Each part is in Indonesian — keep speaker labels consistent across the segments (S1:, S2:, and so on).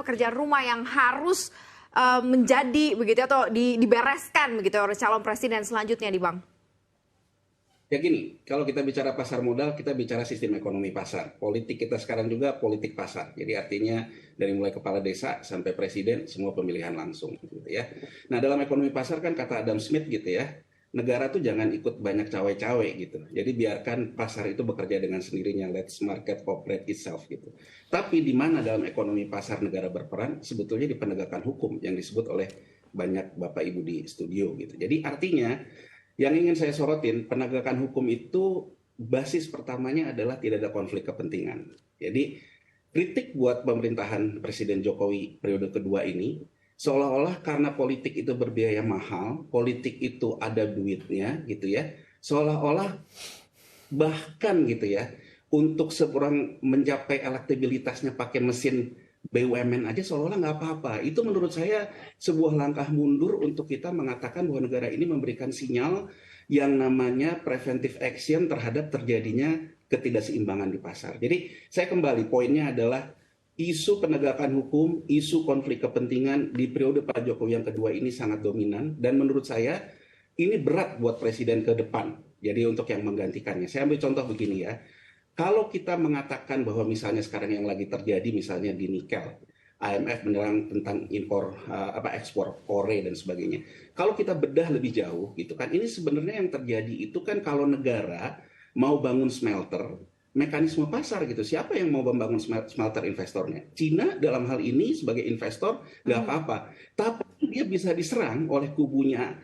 S1: pekerjaan rumah yang harus menjadi begitu atau dibereskan begitu oleh calon presiden selanjutnya di Bang?
S2: Ya gini, kalau kita bicara pasar modal, kita bicara sistem ekonomi pasar. Politik kita sekarang juga politik pasar. Jadi artinya dari mulai kepala desa sampai presiden, semua pemilihan langsung gitu ya. Nah, dalam ekonomi pasar kan kata Adam Smith gitu ya, negara tuh jangan ikut banyak cawe-cawe gitu. Jadi biarkan pasar itu bekerja dengan sendirinya, let's market operate itself gitu. Tapi di mana dalam ekonomi pasar negara berperan? Sebetulnya di penegakan hukum yang disebut oleh banyak Bapak Ibu di studio gitu. Jadi artinya yang ingin saya sorotin, penegakan hukum itu basis pertamanya adalah tidak ada konflik kepentingan. Jadi kritik buat pemerintahan Presiden Jokowi periode kedua ini, seolah-olah karena politik itu berbiaya mahal, politik itu ada duitnya gitu ya, seolah-olah bahkan gitu ya, untuk seorang mencapai elektabilitasnya pakai mesin BUMN aja seolah-olah nggak apa-apa. Itu menurut saya sebuah langkah mundur untuk kita mengatakan bahwa negara ini memberikan sinyal yang namanya preventive action terhadap terjadinya ketidakseimbangan di pasar. Jadi saya kembali, poinnya adalah isu penegakan hukum, isu konflik kepentingan di periode Pak Jokowi yang kedua ini sangat dominan, dan menurut saya ini berat buat presiden ke depan. Jadi untuk yang menggantikannya, saya ambil contoh begini ya. Kalau kita mengatakan bahwa misalnya sekarang yang lagi terjadi misalnya di nikel, IMF menyerang tentang ekspor ore dan sebagainya. Kalau kita bedah lebih jauh gitu kan, ini sebenarnya yang terjadi itu kan kalau negara mau bangun smelter, mekanisme pasar gitu. Siapa yang mau membangun smelter investornya? Cina dalam hal ini sebagai investor nggak apa-apa. Tapi dia bisa diserang oleh kubunya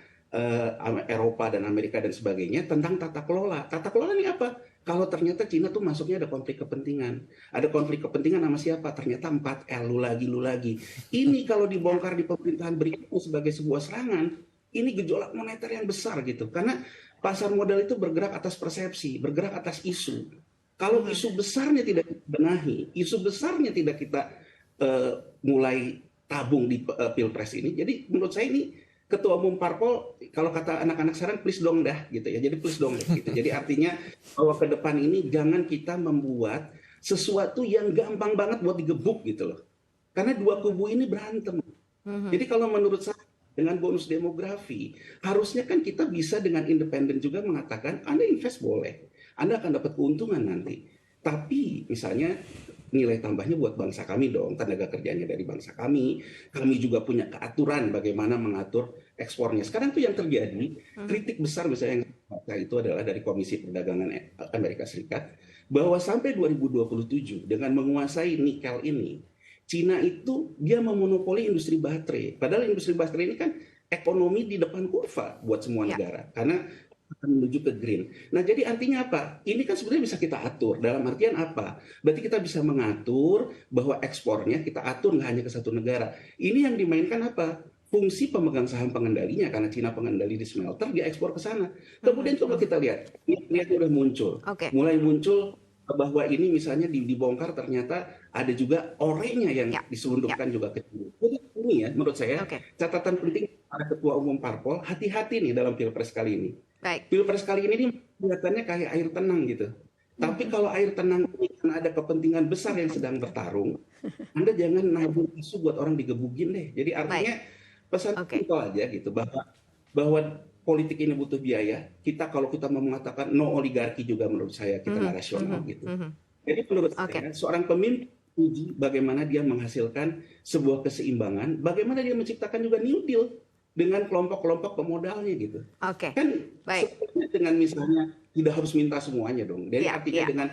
S2: Eropa dan Amerika dan sebagainya tentang tata kelola. Tata kelola ini apa? Kalau ternyata Cina tuh masuknya ada konflik kepentingan. Ada konflik kepentingan sama siapa? Ternyata 4L, lu lagi. Ini kalau dibongkar di pemerintahan berikutnya sebagai sebuah serangan, ini gejolak moneter yang besar gitu. Karena pasar modal itu bergerak atas persepsi, bergerak atas isu. Kalau isu besarnya tidak dibenahi, isu besarnya tidak kita mulai tabung di pilpres ini, jadi menurut saya ini ketua umum parpol, kalau kata anak-anak sekarang please dong dah gitu ya. Jadi please dong deh gitu. Jadi artinya bahwa ke depan ini jangan kita membuat sesuatu yang gampang banget buat digebuk gitu loh. Karena dua kubu ini berantem. Jadi kalau menurut saya dengan bonus demografi, harusnya kan kita bisa dengan independen juga mengatakan Anda invest boleh. Anda akan dapat keuntungan nanti. Tapi misalnya nilai tambahnya buat bangsa kami dong, tenaga kerjanya dari bangsa kami juga punya keaturan bagaimana mengatur ekspornya. Sekarang tuh yang terjadi, kritik besar misalnya yang itu adalah dari Komisi Perdagangan Amerika Serikat, bahwa sampai 2027 dengan menguasai nikel ini, Cina itu dia memonopoli industri baterai. Padahal industri baterai ini kan ekonomi di depan kurva buat semua negara. Karena akan menuju ke green. Nah, jadi artinya apa? Ini kan sebenarnya bisa kita atur. Dalam artian apa? Berarti kita bisa mengatur bahwa ekspornya kita atur nggak hanya ke satu negara. Ini yang dimainkan apa? Fungsi pemegang saham pengendalinya, karena Cina pengendali di smelter, dia ekspor ke sana. Kemudian coba kita lihat, ini udah muncul. Mulai muncul bahwa ini misalnya dibongkar ternyata ada juga orenya yang diselundupkan juga ke Cina. Jadi ini ya, menurut saya catatan penting para ketua umum parpol, hati-hati nih dalam pilpres kali ini. Pilpres kali ini kelihatannya kayak air tenang gitu. Tapi kalau air tenang ini karena ada kepentingan besar yang sedang bertarung, Anda jangan nabung isu buat orang digebukin deh. Jadi artinya pesan itu aja gitu, bahwa politik ini butuh biaya. Kalau kita mau mengatakan no oligarki juga menurut saya kita nggak rasional gitu. Jadi menurut saya seorang pemimpin uji bagaimana dia menghasilkan sebuah keseimbangan, bagaimana dia menciptakan juga New Deal dengan kelompok-kelompok pemodalnya gitu. Kan dengan misalnya tidak harus minta semuanya dong. Jadi artinya dengan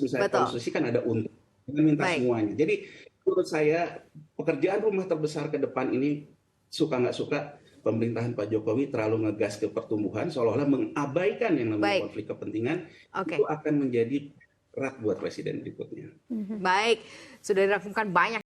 S2: misalnya konstitusi kan ada untung, dengan minta semuanya. Jadi menurut saya pekerjaan rumah terbesar ke depan ini, suka nggak suka, pemerintahan Pak Jokowi terlalu ngegas ke pertumbuhan, seolah-olah mengabaikan yang namanya konflik kepentingan, itu akan menjadi berat buat presiden berikutnya.
S1: Baik, sudah dirangkumkan banyak